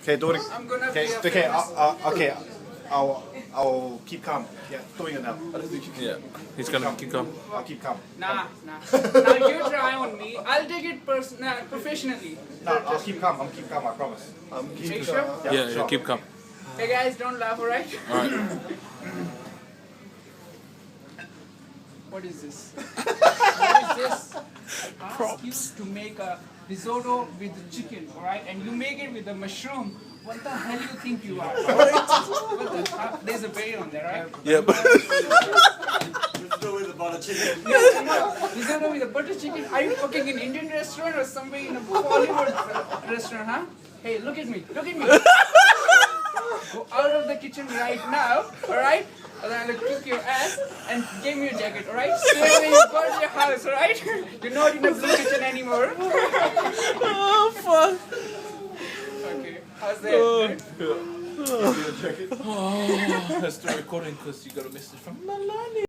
Okay, don't. I'm gonna Okay, be a okay, famous- okay. I'll keep calm. Yeah, doing it now. Yeah, he's gonna keep going. I'll keep calm. Nah. Now you try on me. I'll take it professionally. No, I'll keep calm. I'll keep calm. I promise. Are you sure? Yeah, sure. keep calm. Hey guys, don't laugh, alright? Alright. What is this? What is this? Ask you to make a risotto with chicken, alright? And you make it with a mushroom. What the hell you think you are? What the, there's a berry on there, right? Yeah, but Risotto with a butter chicken. Risotto with a butter chicken? Are you fucking in an Indian restaurant or somewhere in a Bollywood restaurant, huh? Hey, look at me, look at me. Go out of the kitchen right now, alright? Or I'm gonna kick your ass and give me your jacket, alright? Stay when you go to your house, alright? You're not in a blue kitchen anymore. oh fuck. Okay, how's that? Oh, that's the recording because you got a message from Malani.